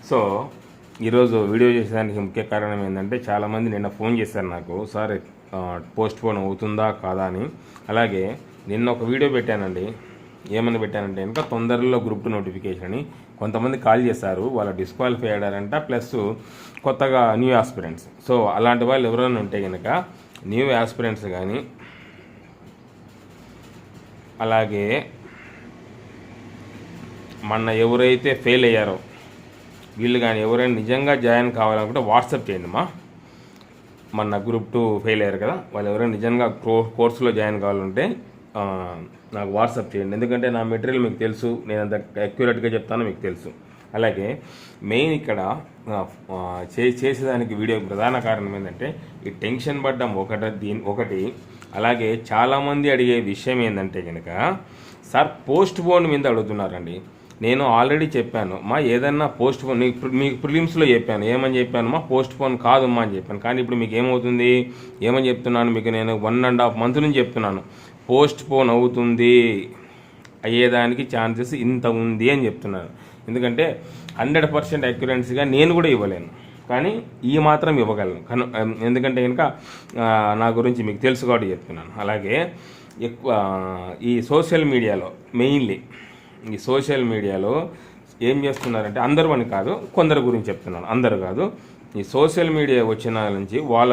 So ఈరోజు video చేసేదానికి ముఖ్య కారణం ఏంటంటే చాలామంది నిన్న ఫోన్ చేశారు నాకు, సార్ పోస్ట్ పోన్ అవుతుందా కాదా అని. అలాగే నిన్న ఒక వీడియో పెట్టానండి, ఏమని పెట్టానంటే ఇంకా తొందరలో గ్రూప్ 2 నోటిఫికేషన్ అని. కొంతమంది కాల్ చేశారు, వాళ్ళ డిస్క్వాలిఫై అయ్యారంట, ప్లస్ కొత్తగా న్యూ ఆస్పిరెంట్స్. సో అలాంటి వాళ్ళు ఎవరైనా ఉంటే కనుక న్యూ ఆస్పిరెంట్స్ కానీ అలాగే మొన్న ఎవరైతే ఫెయిల్ అయ్యారో వీళ్ళు కానీ ఎవరైనా నిజంగా జాయిన్ కావాలనుకుంటే వాట్సాప్ చేయండి మొన్న గ్రూప్ 2 ఫెయిల్ అయ్యారు కదా, వాళ్ళు ఎవరైనా నిజంగా కోర్సులో జాయిన్ కావాలంటే నాకు వాట్సాప్ చేయండి. ఎందుకంటే నా మెటీరియల్ మీకు తెలుసు, నేను అంత అక్యురేట్గా చెప్తానో మీకు తెలుసు. అలాగే మెయిన్ ఇక్కడ చేసేదానికి వీడియో ప్రధాన కారణం ఏంటంటే ఈ టెన్షన్ పడ్డం ఒకటి. అలాగే చాలామంది అడిగే విషయం ఏంటంటే కనుక సార్ పోస్ట్ పోన్ మీద అడుగుతున్నారండి. నేను ఆల్రెడీ చెప్పాను ఏదన్నా పోస్ట్ పోన్ మీకు ప్రిలిమ్స్లో చెప్పాను, ఏమని చెప్పాను పోస్ట్ పోన్ కాదమ్మా అని చెప్పాను. కానీ ఇప్పుడు మీకు ఏమవుతుంది, ఏమని చెప్తున్నాను మీకు, నేను 1.5 months నుంచి చెప్తున్నాను పోస్ట్ పోన్ అవుతుంది, అయ్యేదానికి ఛాన్సెస్ ఇంత ఉంది అని చెప్తున్నాను. ఎందుకంటే 100% అక్యురెన్సీగా నేను కూడా ఇవ్వలేను, కానీ ఈ మాత్రం ఇవ్వగలను. ఎందుకంటే కనుక నా గురించి మీకు తెలుసు కాబట్టి చెప్తున్నాను. అలాగే ఎక్కువ ఈ సోషల్ మీడియాలో మెయిన్లీ ఈ సోషల్ మీడియాలో ఏం చేస్తున్నారంటే, అందరూ అని కాదు కొందరు గురించి చెప్తున్నాను, అందరూ కాదు. ఈ సోషల్ మీడియా వచ్చిన నుంచి వాళ్ళ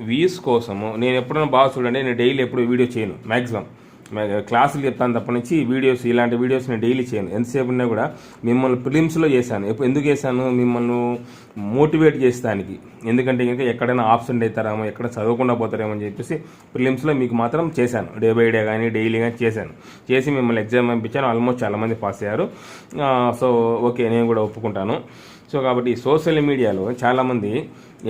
వ్యూస్ కోసము నేను ఎప్పుడైనా బాగా చూడండి, నేను డైలీ ఎప్పుడు వీడియో చేయను, మ్యాక్సిమం క్లాసులు చెప్తాను తప్ప నుంచి వీడియోస్ ఇలాంటి వీడియోస్ నేను డైలీ చేయను. ఎంతసేపు ఉన్నా కూడా మిమ్మల్ని ప్రిలిమ్స్లో చేశాను. ఎందుకు చేశాను, మిమ్మల్ని మోటివేట్ చేసేదానికి. ఎందుకంటే ఇంకా ఎక్కడైనా ఆబ్సెంట్ అవుతారేమో, ఎక్కడ చదవకుండా పోతారేమో అని చెప్పేసి ప్రిలిమ్స్లో మీకు మాత్రం చేశాను, డే బై డే కానీ డైలీ కానీ చేసి మిమ్మల్ని ఎగ్జామ్ పంపించాను. ఆల్మోస్ట్ చాలామంది పాస్ అయ్యారు. సో ఓకే, నేను కూడా ఒప్పుకుంటాను. సో కాబట్టి సోషల్ మీడియాలో చాలామంది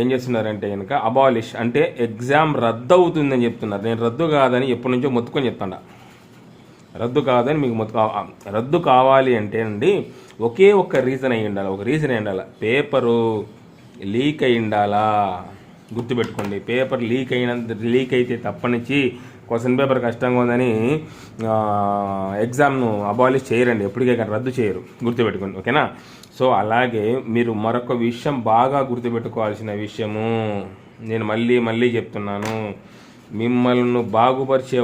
ఏం చేస్తున్నారంటే కనుక అబాలిష్ అంటే ఎగ్జామ్ రద్దు అవుతుందని చెప్తున్నారు. నేను రద్దు కాదని ఎప్పటి నుంచో మొత్తుకొని చెప్తాను, రద్దు కాదని మీకు రద్దు కావాలి అంటే అండి ఒకే ఒక్క రీజన్ అయి ఉండాలి, పేపరు లీక్ అయి ఉండాలా. గుర్తుపెట్టుకోండి, పేపర్ లీక్ అయితే తప్పనిచ్చి క్వశ్చన్ పేపర్ కష్టంగా ఉందని ఎగ్జామ్ను అబాలిష్ చేయరండి, ఎప్పటికే కానీ రద్దు చేయరు, గుర్తుపెట్టుకోండి, ఓకేనా. సో అలాగే మీరు మరొక విషయం బాగా గుర్తుపెట్టుకోవాల్సిన విషయము, నేను మళ్ళీ చెప్తున్నాను, మిమ్మల్ని బాగుపరిచే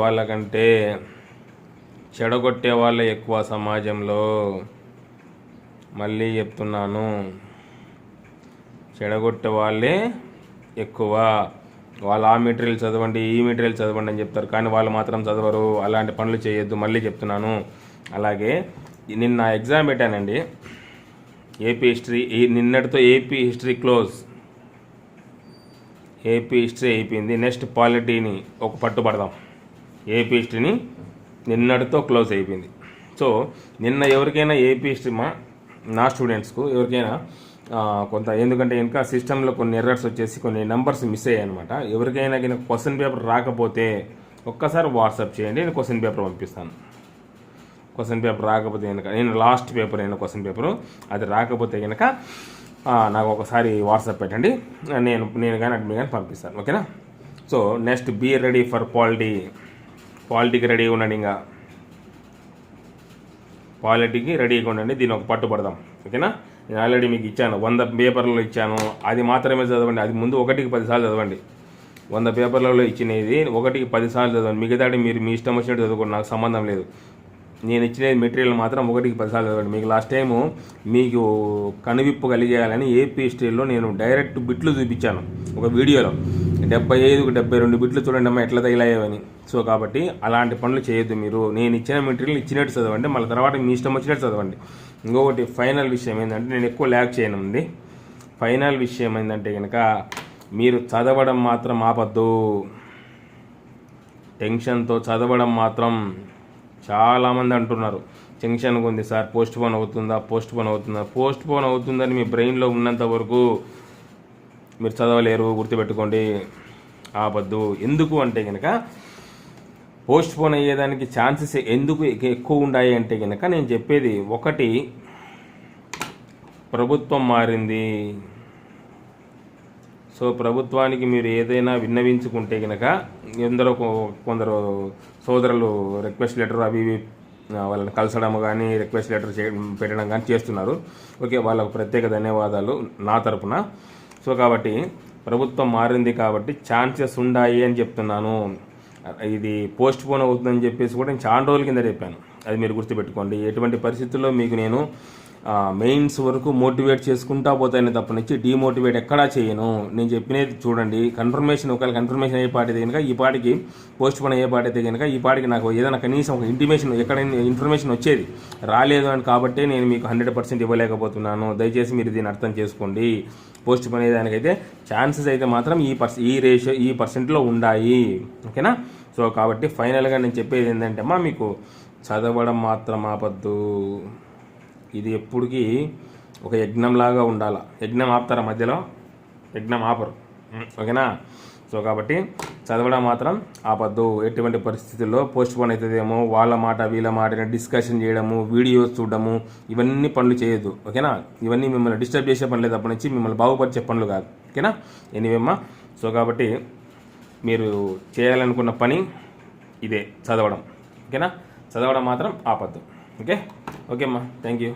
వాళ్ళకంటే చెడగొట్టే వాళ్ళే ఎక్కువ సమాజంలో. మళ్ళీ చెప్తున్నాను, చెడగొట్టే వాళ్ళే ఎక్కువ. వాళ్ళు ఆ మెటీరియల్ చదవండి, ఈ మెటీరియల్ చదవండి అని చెప్తారు, కానీ వాళ్ళు మాత్రం చదవరు. అలాంటి పనులు చేయొద్దు, మళ్ళీ చెప్తున్నాను. అలాగే నిన్న ఎగ్జామ్ పెట్టానండి, ఏపీ హిస్టరీ. నిన్నటితో AP history close, AP history అయిపోయింది. నెక్స్ట్ పాలిటీని ఒక పట్టుబడదాం. ఏపీ హిస్టరీని నిన్నటితో క్లోజ్ అయిపోయింది. సో నిన్న ఎవరికైనా ఏపీ హిస్టరీ నా స్టూడెంట్స్కు ఎవరికైనా కొంత, ఎందుకంటే ఇంకా సిస్టంలో కొన్ని ఎర్రర్స్ వచ్చేసి కొన్ని నెంబర్స్ మిస్ అయ్యాయి అనమాట. ఎవరికైనా కనుక క్వశ్చన్ పేపర్ రాకపోతే ఒక్కసారి వాట్సాప్ చేయండి, నేను క్వశ్చన్ పేపర్ పంపిస్తాను. క్వశ్చన్ పేపర్ రాకపోతే కనుక, నేను లాస్ట్ పేపర్ అయిన క్వశ్చన్ పేపరు అది రాకపోతే కనుక నాకు ఒకసారి వాట్సాప్ పెట్టండి, నేను కానీ అడ్మిట్ కానీ పంపిస్తాను, ఓకేనా. So next be ready for పాలిటీకి రెడీగా ఉండండి, ఇంకా పాలిటీకి రెడీగా ఉండండి. దీన్ని ఒక పట్టుబడదాం, ఓకేనా. నేను ఆల్రెడీ మీకు ఇచ్చాను, 100 పేపర్లలో ఇచ్చాను, అది మాత్రమే చదవండి. అది ముందు 1కి 10 సార్లు చదవండి. 100 పేపర్లలో ఇచ్చినది 1కి 10 సార్లు చదవండి. మిగతాది మీరు మీ ఇష్టం వచ్చినట్టు చదువుకోండి, నాకు సంబంధం లేదు. నేను ఇచ్చినది మెటీరియల్ మాత్రం 1కి 10 సార్లు చదవండి. మీకు లాస్ట్ టైము మీకు కనువిప్పు కలిగేయాలని ఏపీ హిస్టరీలో నేను డైరెక్ట్ బిట్లు చూపించాను ఒక వీడియోలో, 75కు 72 బిట్లు చూడండి అమ్మా ఎట్లా తగిలాయని. సో కాబట్టి అలాంటి పనులు చేయొద్దు మీరు. నేను ఇచ్చిన మెటీరియల్ ఇచ్చినట్టు చదవండి, మళ్ళీ తర్వాత మీ ఇష్టం వచ్చినట్టు చదవండి. ఇంకొకటి ఫైనల్ విషయం ఏంటంటే, నేను ఎక్కువ ల్యాక్ చేయనుంది. ఫైనల్ విషయం ఏంటంటే కనుక మీరు చదవడం మాత్రం ఆపద్దు. టెన్షన్తో చదవడం మాత్రం చాలామంది అంటున్నారు, టెన్షన్గా ఉంది సార్, పోస్ట్ పోన్ అవుతుందని మీ బ్రెయిన్లో ఉన్నంత వరకు మీరు చదవలేరు, గుర్తుపెట్టుకోండి, ఆపద్దు. ఎందుకు అంటే కనుక పోస్ట్ పోన్ అయ్యేదానికి ఛాన్సెస్ ఎందుకు ఎక్కువ ఉన్నాయి అంటే కనుక నేను చెప్పేది ఒకటి, ప్రభుత్వం మారింది. సో ప్రభుత్వానికి మీరు ఏదైనా విన్నవించుకుంటే కనుక కొందరు సోదరులు రిక్వెస్ట్ లెటర్ అవి ఇవి వాళ్ళని కలసడం కానీ రిక్వెస్ట్ లెటర్ పెట్టడం కానీ చేస్తున్నారు. ఓకే, వాళ్ళకు ప్రత్యేక ధన్యవాదాలు నా తరపున. సో కాబట్టి ప్రభుత్వం మారింది కాబట్టి ఛాన్సెస్ ఉన్నాయి అని చెప్తున్నాను. ఇది పోస్ట్ పోన్ అవుతుందని చెప్పేసి కూడా నేను చాలా రోజుల కింద చెప్పాను. అది మీరు గుర్తుపెట్టుకోండి. ఎటువంటి పరిస్థితుల్లో మీకు నేను మెయిన్స్ వరకు మోటివేట్ చేసుకుంటా పోతాను తప్పనిచ్చి డీమోటివేట్ ఎక్కడా చేయను. నేను చెప్పినది చూడండి. ఒకవేళ కన్ఫర్మేషన్ అయ్యే పాటితే కనుక ఈ పాటికి పోస్ట్ పోన్ అయ్యే పాటైతే కనుక ఈ పాటికి నాకు ఏదైనా కనీసం ఒక ఎక్కడైనా ఇన్ఫర్మేషన్ వచ్చేది. రాలేదు అని కాబట్టి నేను మీకు 100% ఇవ్వలేకపోతున్నాను. దయచేసి మీరు దీన్ని అర్థం చేసుకోండి. పోస్ట్ పోన్ అయ్యేదానికైతే ఛాన్సెస్ అయితే మాత్రం ఈ పర్సెంట్లో ఉన్నాయి. ఓకేనా? సో కాబట్టి ఫైనల్గా నేను చెప్పేది ఏంటంటే అమ్మా, మీకు చదవడం మాత్రం ఆపద్దు. ఇది ఎప్పటికీ ఒక యజ్ఞంలాగా ఉండాలి. యజ్ఞం ఆపుతారా మధ్యలో? యజ్ఞం ఆపరు. ఓకేనా? సో కాబట్టి చదవడం మాత్రం ఆపద్దు. ఎటువంటి పరిస్థితుల్లో పోస్ట్ పోన్ అవుతుందేమో, వాళ్ళ మాట వీళ్ళ మాట డిస్కషన్ చేయడము, వీడియోస్ చూడడము, ఇవన్నీ పనులు చేయొద్దు. ఓకేనా? ఇవన్నీ మిమ్మల్ని డిస్టర్బ్ చేసే పనులు తప్ప నుంచి మిమ్మల్ని బాగుపరిచే పనులు కాదు. ఓకేనా? ఎనీవేమ్మా, సో కాబట్టి మీరు చేయాలనుకున్న పని ఇదే, చదవడం. ఓకేనా? చదవడం మాత్రం ఆపద్దు. ఓకే అమ్మా, థ్యాంక్ యూ.